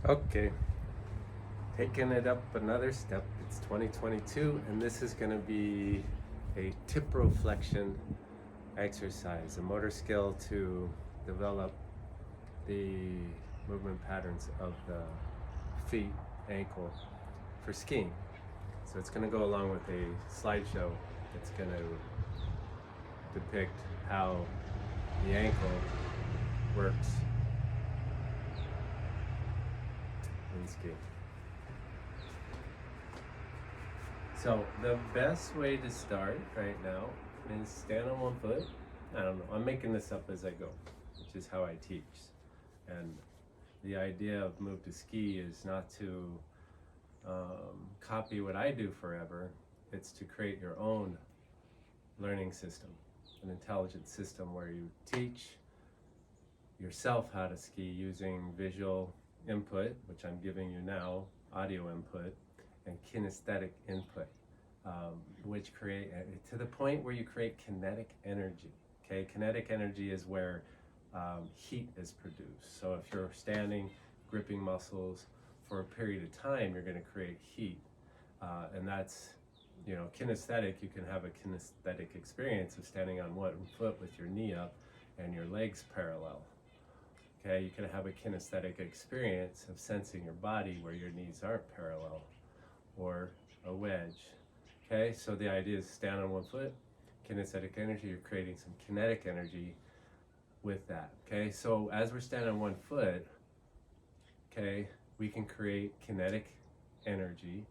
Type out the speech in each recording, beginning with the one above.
Okay, taking it up another step. It's 2022, and this is going to be a Tiproflexion exercise, a motor skill to develop the movement patterns of the feet, ankle for skiing. So it's going to go along with a slideshow that's going to depict how the ankle works in skiing. So the best way to start right now is stand on one foot. I don't know, I'm making this up as I go, which is how I teach. And the idea of Move to Ski is not to copy what I do forever. It's to create your own learning system, an intelligent system where you teach yourself how to ski using visual input, which I'm giving you now, audio input, and kinesthetic input, which create to the point where you create kinetic energy. Okay, kinetic energy is where heat is produced. So if you're standing, gripping muscles for a period of time, you're going to create heat, and that's, kinesthetic. You can have a kinesthetic experience of standing on one foot with your knee up and your legs parallel. Okay, you can have a kinesthetic experience of sensing your body where your knees aren't parallel, or a wedge. Okay, so the idea is stand on one foot, kinesthetic energy, you're creating some kinetic energy with that. Okay, so as we're standing on one foot, okay, we can create kinetic energy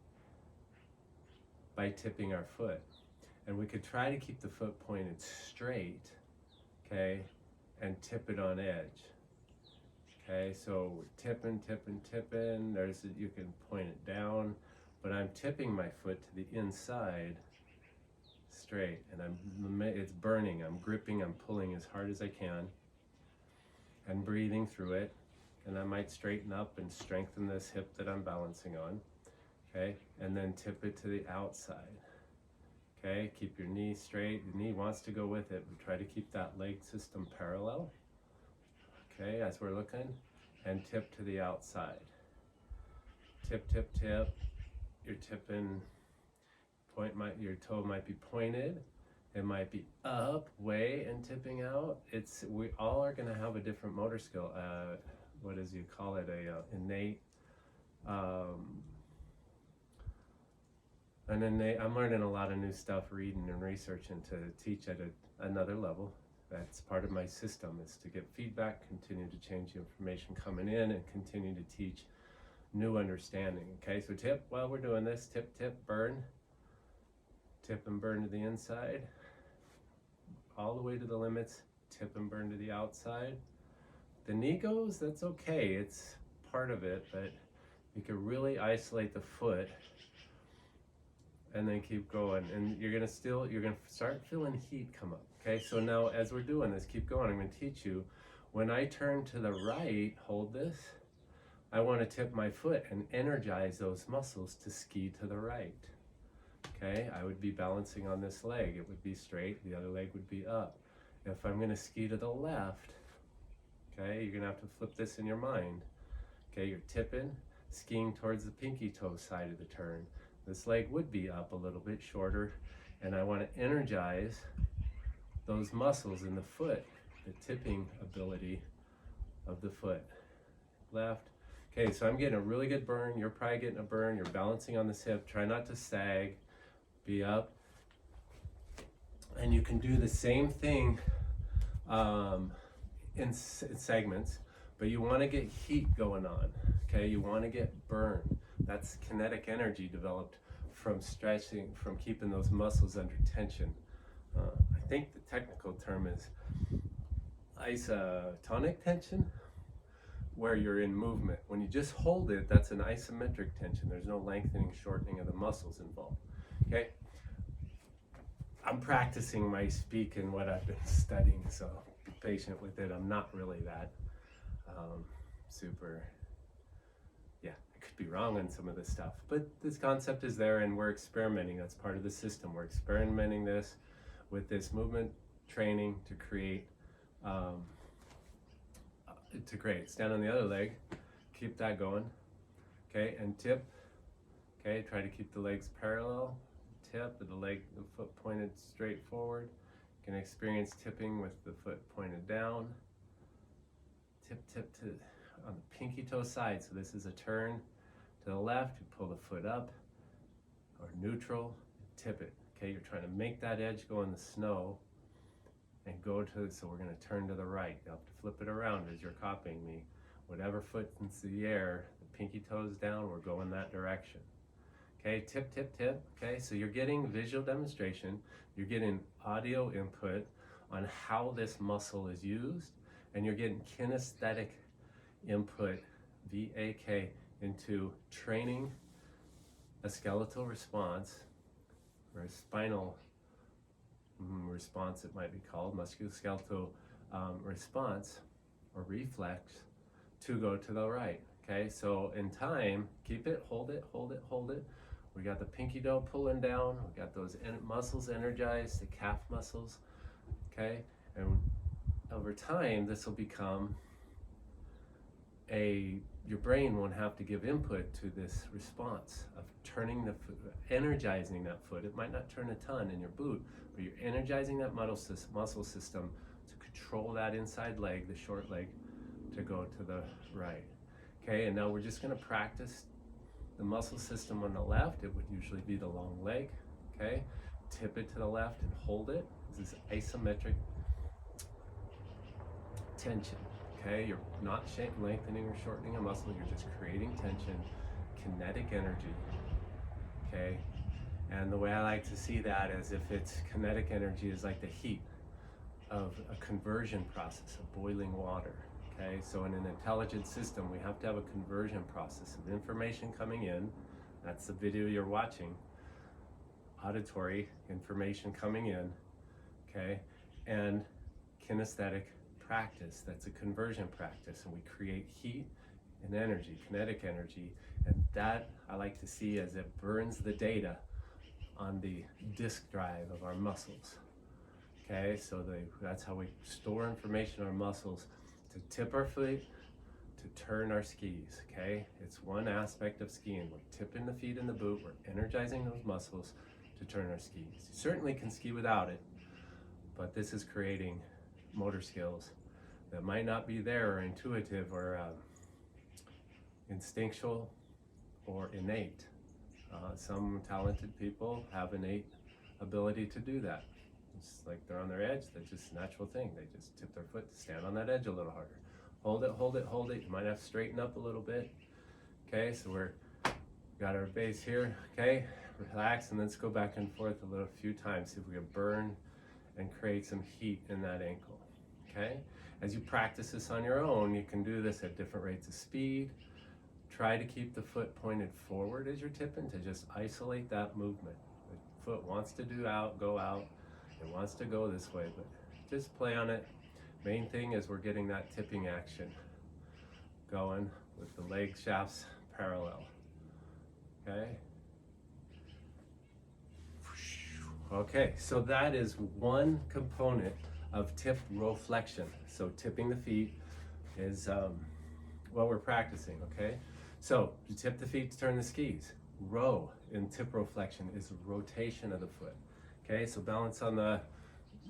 by tipping our foot. And we could try to keep the foot pointed straight, okay, and tip it on edge. Okay, so we're tipping. You can point it down, but I'm tipping my foot to the inside straight, and it's burning. I'm gripping, I'm pulling as hard as I can, and breathing through it. And I might straighten up and strengthen this hip that I'm balancing on, okay, and then tip it to the outside. Okay, keep your knee straight. The knee wants to go with it, but try to keep that leg system parallel. Okay, as we're looking, and tip to the outside. Tip. You're tipping. Your toe might be pointed. It might be up, way, and tipping out. We all are going to have a different motor skill. What is you call it? Innate. I'm learning a lot of new stuff, reading and researching to teach at another level. That's part of my system, is to get feedback, continue to change the information coming in, and continue to teach new understanding. Okay, so tip while we're doing this, tip, burn. Tip and burn to the inside. All the way to the limits, tip and burn to the outside. The knee goes, that's okay, it's part of it, but you can really isolate the foot and then keep going, and you're gonna start feeling heat come up. Okay, so now as we're doing this, keep going. I'm gonna teach you, when I turn to the right, hold this, I wanna tip my foot and energize those muscles to ski to the right. Okay, I would be balancing on this leg, it would be straight, the other leg would be up. If I'm gonna ski to the left, okay, you're gonna have to flip this in your mind. Okay, you're tipping, skiing towards the pinky toe side of the turn. This leg would be up a little bit shorter, and I want to energize those muscles in the foot, the tipping ability of the foot. Left. Okay, so I'm getting a really good burn. You're probably getting a burn. You're balancing on this hip. Try not to sag. Be up. And you can do the same thing in segments, but you want to get heat going on. Okay, you want to get burn. That's kinetic energy developed from stretching, from keeping those muscles under tension. I think the technical term is isotonic tension, where you're in movement. When you just hold it, that's an isometric tension. There's no lengthening, shortening of the muscles involved. Okay? I'm practicing my speak and what I've been studying, so be patient with it. I'm not really that super, I could be wrong on some of this stuff, but this concept is there, and we're experimenting. That's part of the system. We're experimenting this with this movement training to create, stand on the other leg, keep that going, Okay, and tip. Okay, try to keep the legs parallel. Tip, the foot pointed straight forward. You can experience tipping with the foot pointed down. Tip, tip to on the pinky toe side. So this is a turn to the left. You pull the foot up, or neutral, tip it. Okay, you're trying to make that edge go in the snow and go to, so we're going to turn to the right. You'll have to flip it around as you're copying me. Whatever foot into the air, the pinky toes down, we're going that direction. Okay, tip, tip, tip. Okay, so you're getting visual demonstration, you're getting audio input on how this muscle is used, and you're getting kinesthetic input, VAK, into training a skeletal response, or a spinal response it might be called, musculoskeletal response or reflex to go to the right. Okay, so in time, keep it, hold it, hold it, hold it. We got the pinky toe pulling down, we got those muscles energized, the calf muscles, okay? And over time, this will become your brain won't have to give input to this response of turning the foot, energizing that foot. It might not turn a ton in your boot, but you're energizing that muscle system to control that inside leg, the short leg, to go to the right. Okay, and now we're just gonna practice the muscle system on the left. It would usually be the long leg, okay? Tip it to the left and hold it. This is isometric tension, okay? You're not lengthening or shortening a muscle, you're just creating tension, kinetic energy, okay? And the way I like to see that is if it's kinetic energy is like the heat of a conversion process of boiling water. Okay, so in an intelligent system, we have to have a conversion process of information coming in. That's the video you're watching. Auditory information coming in, okay, and kinesthetic practice. That's a conversion practice, and we create heat and energy, kinetic energy, and that I like to see as it burns the data on the disk drive of our muscles. Okay, so that's how we store information in our muscles. To tip our foot, to turn our skis, okay? It's one aspect of skiing. We're tipping the feet in the boot, we're energizing those muscles to turn our skis. You certainly can ski without it, but this is creating motor skills that might not be there or intuitive or instinctual or innate. Some talented people have innate ability to do that. It's like they're on their edge, that's just a natural thing. They just tip their foot to stand on that edge a little harder. Hold it, hold it, hold it. You might have to straighten up a little bit. Okay, so got our base here. Okay, relax, and let's go back and forth a few times. See if we can burn and create some heat in that ankle. Okay, as you practice this on your own, you can do this at different rates of speed. Try to keep the foot pointed forward as you're tipping to just isolate that movement. The foot wants to go out. It wants to go this way, but just play on it. Main thing is we're getting that tipping action going with the leg shafts parallel. Okay? Okay, so that is one component of Tiproflexion. So tipping the feet is what we're practicing, okay? So you tip the feet to turn the skis. Row in Tiproflexion is rotation of the foot. Okay, so balance on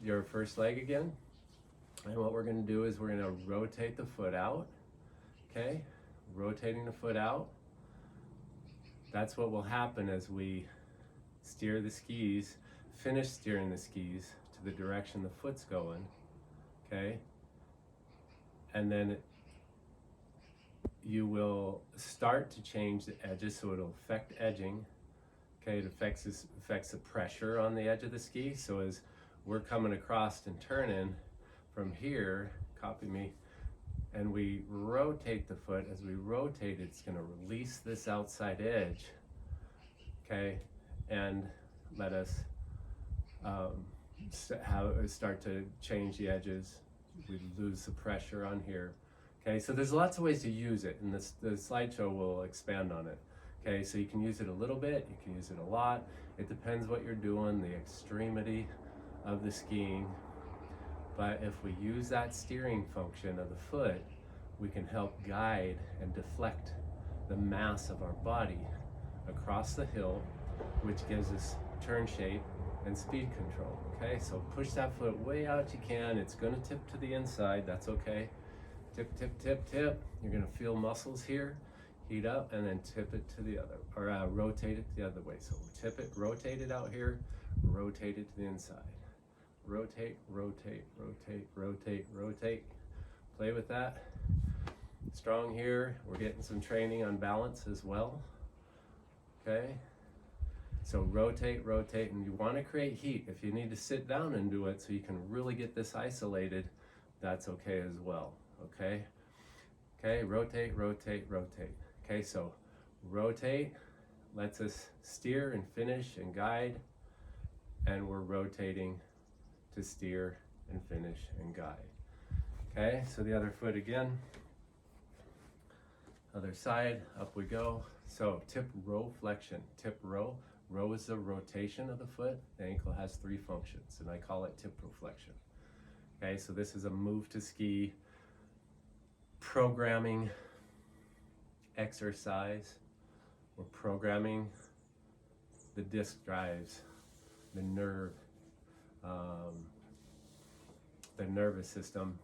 your first leg again. And what we're going to do is we're going to rotate the foot out. Okay, rotating the foot out. That's what will happen as we steer the skis, finish steering the skis to the direction the foot's going. Okay, and then you will start to change the edges so it'll affect edging. Okay, it affects the pressure on the edge of the ski. So as we're coming across and turning from here, copy me, and we rotate the foot. As we rotate, it's going to release this outside edge, okay, and let us start to change the edges. We lose the pressure on here. Okay, so there's lots of ways to use it, and the slideshow will expand on it. Okay, so you can use it a little bit, you can use it a lot. It depends what you're doing, the extremity of the skiing. But if we use that steering function of the foot, we can help guide and deflect the mass of our body across the hill, which gives us turn shape and speed control. Okay, so push that foot way out you can. It's going to tip to the inside. That's okay. Tip, tip, tip, tip. You're going to feel muscles here. Heat up and then tip it to the other, or rotate it the other way. So tip it, rotate it out here, rotate it to the inside. Rotate, rotate, rotate, rotate, rotate. Play with that. Strong here. We're getting some training on balance as well. Okay. So rotate, rotate, and you want to create heat. If you need to sit down and do it so you can really get this isolated, that's okay as well. Okay. Okay. Rotate, rotate, rotate. Okay. So rotate lets us steer and finish and guide, and we're rotating to steer and finish and guide. Okay, so the other foot again. Other side, up we go. So tiproflexion, tip row. Row is the rotation of the foot. The ankle has 3 functions, and I call it tiproflexion. Okay, so this is a move to ski programming exercise. We're programming the disc drives, the nervous system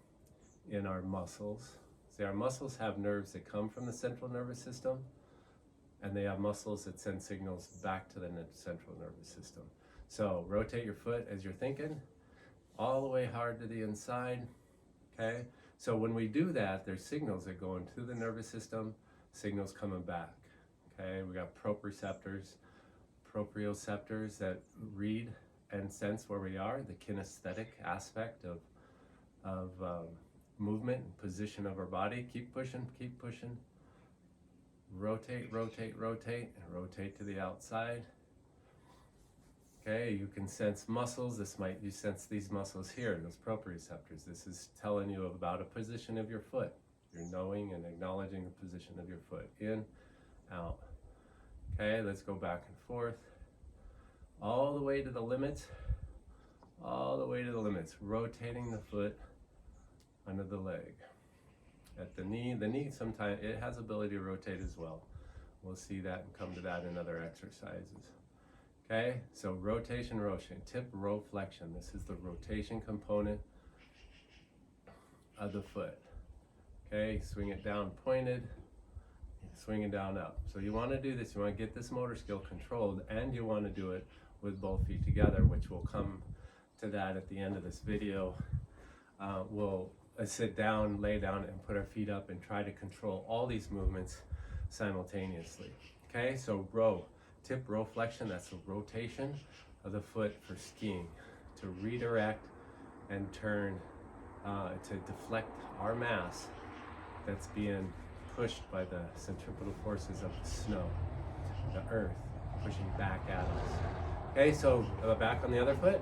in our muscles. See, our muscles have nerves that come from the central nervous system, and they have muscles that send signals back to the central nervous system. So rotate your foot as you're thinking, all the way hard to the inside. Okay, so when we do that, there's signals that go into the nervous system, signals coming back. Okay, we got proprioceptors that read and sense where we are, the kinesthetic aspect of movement and position of our body. Keep pushing, keep pushing. Rotate, rotate, rotate, and rotate to the outside. Okay, you can sense muscles. You sense these muscles here, those proprioceptors. This is telling you about a position of your foot. You're knowing and acknowledging the position of your foot. In, out. Okay, let's go back and forth. All the way to the limits. All the way to the limits. Rotating the foot under the leg. At the knee sometimes it has ability to rotate as well. We'll see that and come to that in other exercises. Okay, so rotation, tiproflexion. This is the rotation component of the foot. Okay, swing it down pointed, swing it down up. So you want to do this, you want to get this motor skill controlled, and you want to do it with both feet together, which will come to that at the end of this video. We'll sit down, lay down, and put our feet up and try to control all these movements simultaneously. Okay, so tiproflexion, that's the rotation of the foot for skiing, to redirect and turn, to deflect our mass that's being pushed by the centripetal forces of the snow, the earth, pushing back at us. Okay, so back on the other foot,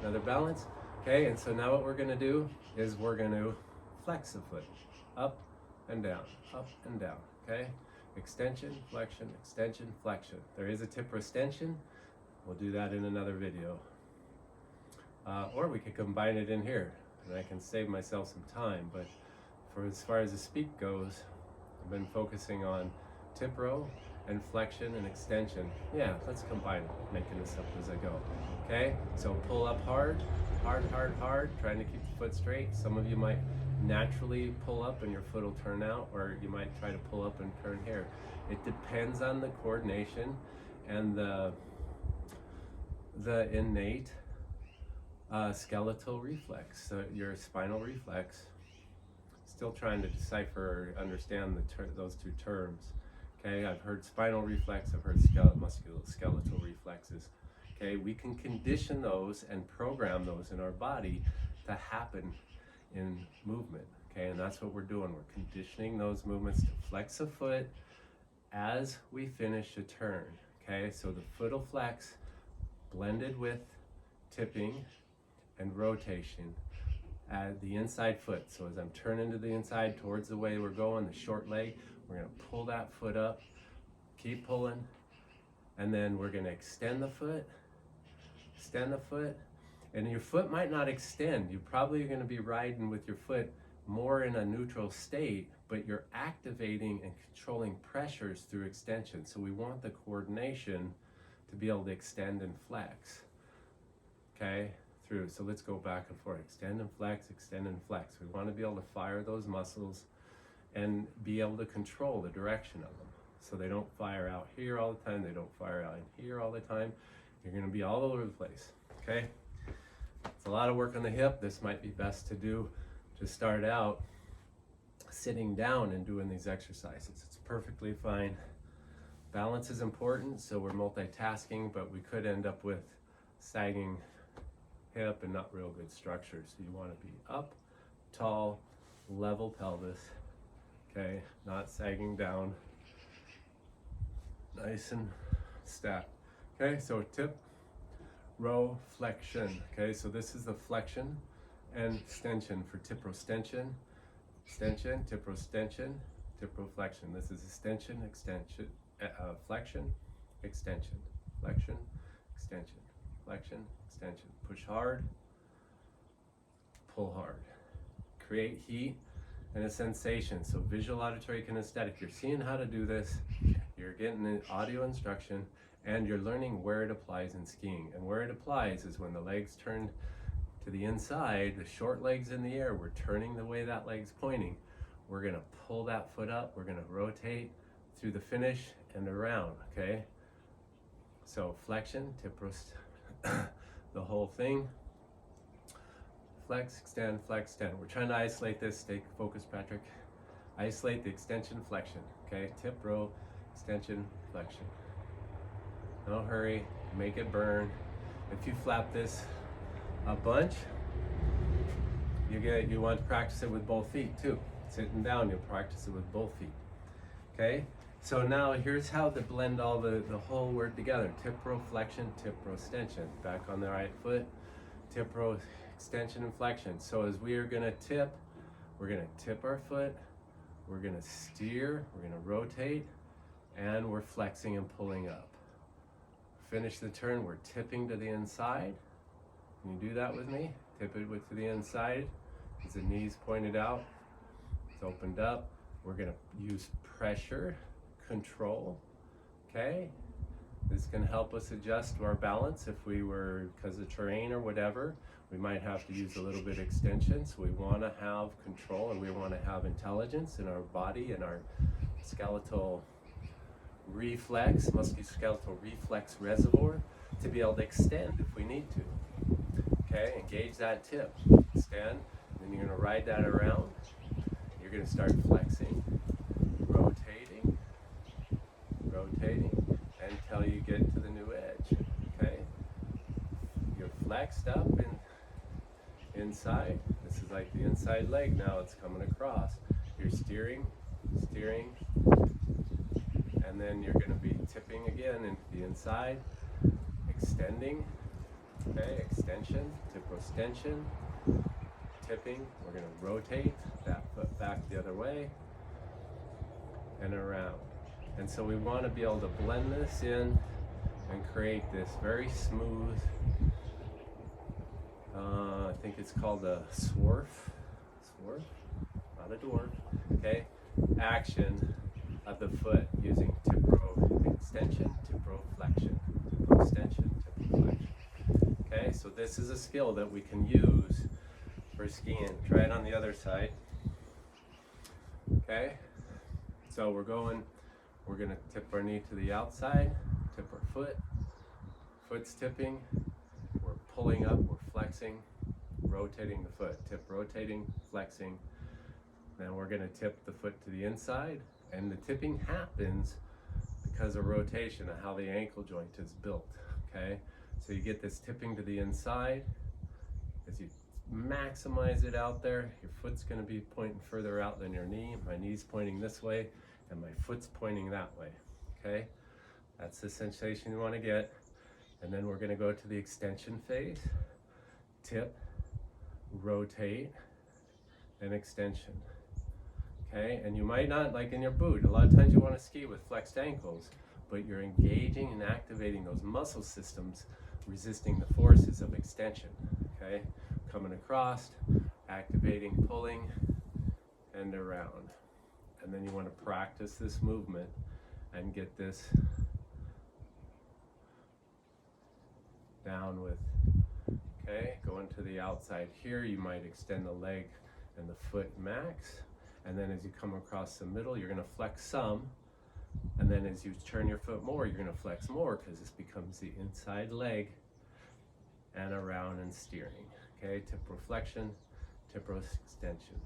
another balance. Okay, and so now what we're going to do is we're going to flex the foot, up and down, okay? Extension, flexion, flexion. There is a tiprostension. We'll do that in another video. Or we could combine it in here, and I can save myself some time, but for as far as the speak goes, I've been focusing on tipro and flexion and extension. Yeah, let's combine it, making this up as I go. Okay, so pull up hard, trying to keep the foot straight. Some of you might naturally pull up and your foot will turn out, or you might try to pull up and turn here. It depends on the coordination and the innate skeletal reflex, so your spinal reflex. Still trying to decipher or understand those two terms. Okay, I've heard spinal reflex, I've heard musculoskeletal reflexes. Okay, we can condition those and program those in our body to happen in movement. Okay, and that's what we're doing. We're conditioning those movements to flex a foot as we finish a turn. Okay, so the foot will flex blended with tipping and rotation at the inside foot. So as I'm turning to the inside towards the way we're going, the short leg, we're going to pull that foot up, keep pulling, and then we're going to extend the foot, and your foot might not extend. You probably are going to be riding with your foot more in a neutral state, but you're activating and controlling pressures through extension. So we want the coordination to be able to extend and flex, okay, through. So let's go back and forth, extend and flex, extend and flex. We want to be able to fire those muscles and be able to control the direction of them. So they don't fire out here all the time, they don't fire out in here all the time. You're going to be all over the place, okay? It's a lot of work on the hip. This might be best to do to start out sitting down and doing these exercises. It's perfectly fine. Balance is important, so we're multitasking, but we could end up with sagging hip and not real good structure. So you want to be up, tall, level pelvis, okay, not sagging down, nice and stacked. Okay, so tip, row, flexion. Okay, so this is the flexion and extension for tiprostension, extension, tiprostension, tiproflexion. This is extension, extension, flexion, extension, flexion, extension, flexion, extension. Push hard, pull hard. Create heat and a sensation. So visual, auditory, kinesthetic. You're seeing how to do this. You're getting an audio instruction, and you're learning where it applies in skiing. And where it applies is when the legs turn to the inside, the short legs in the air, we're turning the way that leg's pointing. We're gonna pull that foot up, we're gonna rotate through the finish and around, okay? So flexion, the whole thing. Flex, extend, We're trying to isolate this, stay focused, Patrick. Isolate the extension, flexion, okay? Tip, row, extension, flexion. No hurry, make it burn. If you flap this a bunch, you want to practice it with both feet too. Sitting down, you'll practice it with both feet. Okay? So now here's how to blend all the whole word together. Tiproflexion, tiprostension. Back on the right foot. Tipro extension and flexion. So as we are gonna tip, we're gonna tip our foot, we're gonna steer, we're gonna rotate, and we're flexing and pulling up. Finish the turn, we're tipping to the inside. Can you do that with me? Tip it to the inside as the knees pointed out. It's opened up. We're gonna use pressure, control, okay? This can help us adjust our balance if we were, because of terrain or whatever, we might have to use a little bit of extension. So we wanna have control and we wanna have intelligence in our body and our skeletal reflex, musculoskeletal reflex reservoir to be able to extend if we need to. Okay, engage that tip, extend, then you're gonna ride that around. You're gonna start flexing, rotating, until you get to the new edge, okay? You're flexed up and inside. This is like the inside leg now, it's coming across. You're steering, and then you're going to be tipping again into the inside, extending, okay, extension, tiprostension, tipping. We're going to rotate that foot back the other way and around. And so we want to be able to blend this in and create this very smooth, I think it's called a swarf, not a dwarf, okay, action of the foot using tipro extension, tiproflexion, tipro extension, tiproflexion. Okay, so this is a skill that we can use for skiing. Try it on the other side. Okay, so we're gonna tip our knee to the outside, tip our foot, foot's tipping, we're pulling up, we're flexing, rotating the foot, tip, rotating, flexing. Then we're gonna tip the foot to the inside. And the tipping happens because of rotation of how the ankle joint is built, okay? So you get this tipping to the inside. As you maximize it out there, your foot's gonna be pointing further out than your knee. My knee's pointing this way, and my foot's pointing that way, okay? That's the sensation you wanna get. And then we're gonna go to the extension phase. Tip, rotate, and extension. Okay, and you might not, like in your boot, a lot of times you want to ski with flexed ankles, but you're engaging and activating those muscle systems resisting the forces of extension. Okay, coming across, activating, pulling, and around. And then you want to practice this movement and get this down with, okay, going to the outside here. You might extend the leg and the foot max. And then as you come across the middle, you're going to flex some. And then as you turn your foot more, you're going to flex more, because this becomes the inside leg and around and steering. Okay, tiproflexion, tiproextension.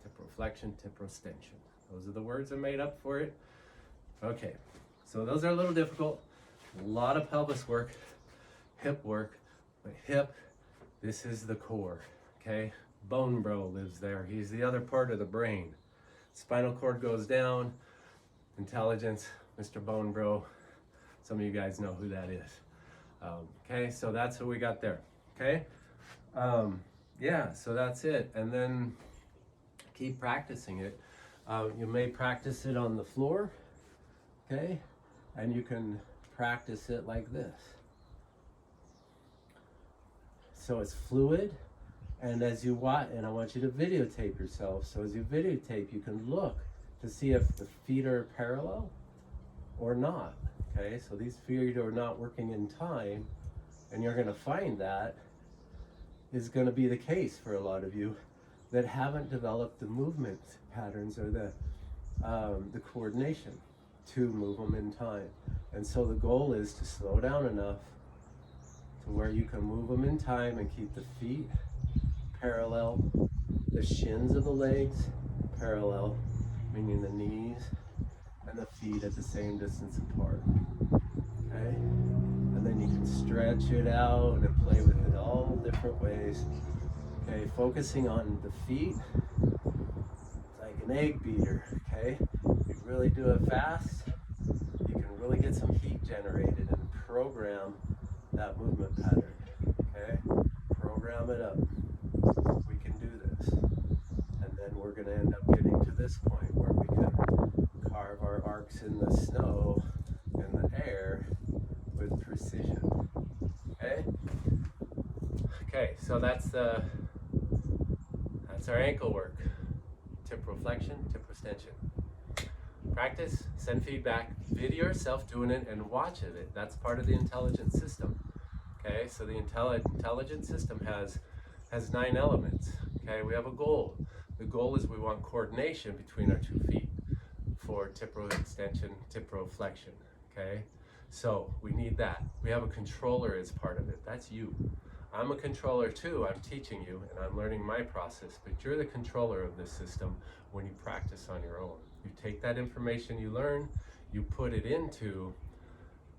Tiproflexion, tiproextension. Those are the words I made up for it. Okay, so those are a little difficult. A lot of pelvis work, hip work, but hip, this is the core, okay? Bone bro lives there. He's the other part of the brain. Spinal cord goes down, intelligence, Mr. Bone Bro. Some of you guys know who that is. Okay, so that's what we got there, okay? Yeah, so that's it. And then keep practicing it. You may practice it on the floor, okay? And you can practice it like this. So it's fluid, and as you watch, and I want you to videotape yourself, so as you videotape, you can look to see if the feet are parallel or not, okay? So these feet are not working in time, and you're gonna find that is gonna be the case for a lot of you that haven't developed the movement patterns or the coordination to move them in time. And so the goal is to slow down enough to where you can move them in time and keep the feet parallel, the shins of the legs parallel, meaning the knees and the feet at the same distance apart, okay? And then you can stretch it out and play with it all different ways, okay? Focusing on the feet, it's like an egg beater, okay? You really do it fast, you can really get some heat generated and program that movement pattern, okay? Program it up. We can do this. And then we're gonna end up getting to this point where we can carve our arcs in the snow and the air with precision, okay? Okay, so that's our ankle work. Tiproflexion, tiproextension. Practice, send feedback, video yourself doing it and watch it. That's part of the intelligent system. Okay, so the intelligent system has 9 elements. Okay, we have a goal. The goal is we want coordination between our 2 feet for tiproextension, tiproflexion. Okay, so we need that. We have a controller as part of it. That's you. I'm a controller too. I'm teaching you and I'm learning my process, but you're the controller of this system when you practice on your own. You take that information you learn, you put it into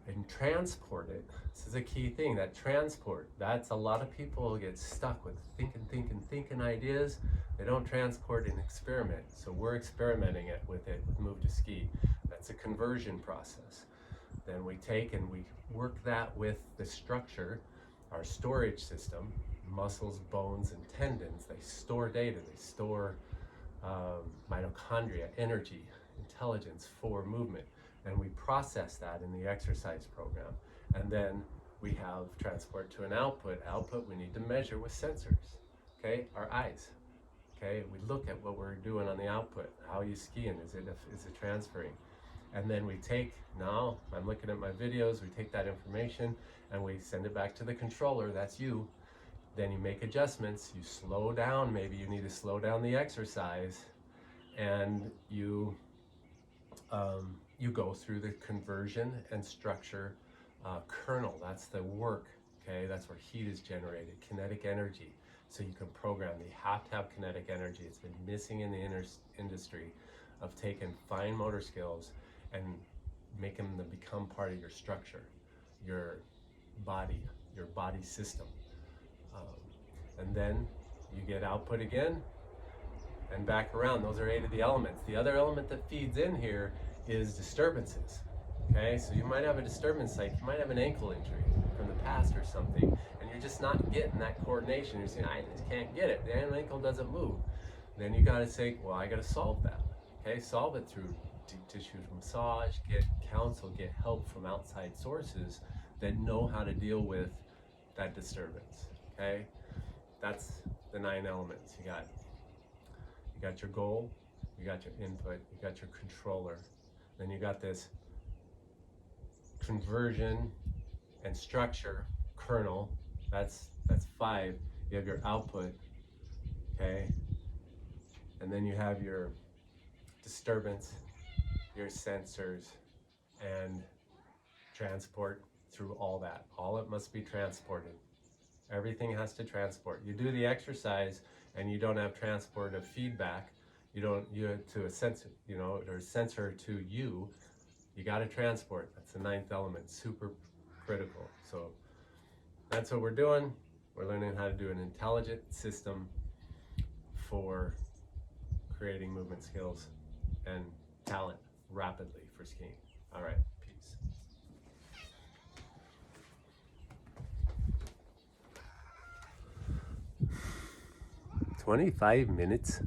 and transport it. This is a key thing, that transport. That's a lot of people get stuck with thinking ideas. They don't transport and experiment. So we're experimenting with it with Move to Ski. That's a conversion process. Then we take and we work that with the structure, our storage system, muscles, bones, and tendons. They store data, they store mitochondria, energy, intelligence for movement. And we process that in the exercise program. And then we have transport to an output. Output we need to measure with sensors, okay? Our eyes, okay? We look at what we're doing on the output. How are you skiing? Is it transferring? And then we take, now I'm looking at my videos, we take that information and we send it back to the controller, that's you. Then you make adjustments, you slow down, maybe you need to slow down the exercise, and you go through the conversion and structure kernel. That's the work, okay? That's where heat is generated, kinetic energy. So you can program. You have to have kinetic energy. It's been missing in the industry of taking fine motor skills and making them become part of your structure, your body system. And then you get output again and back around. Those are 8 of the elements. The other element that feeds in here is disturbances. Okay, so you might have a disturbance, like you might have an ankle injury from the past or something, and you're just not getting that coordination. You're saying, I just can't get it. The ankle doesn't move. Then you got to say, well, I got to solve that. Okay, solve it through deep tissue massage, get counsel, get help from outside sources that know how to deal with that disturbance. Okay, that's the 9 elements. You got your goal, you got your input, you got your controller, then you got this conversion and structure kernel. That's 5. You have your output, okay, and then you have your disturbance, your sensors, and transport through all that. All it must be transported. Everything has to transport. You do the exercise and you don't have transport of feedback. You to a sensor, or a sensor to you. You got to transport. That's the 9th element, super critical. So that's what we're doing. We're learning how to do an intelligent system for creating movement skills and talent rapidly for skiing. All right, peace. 25 minutes.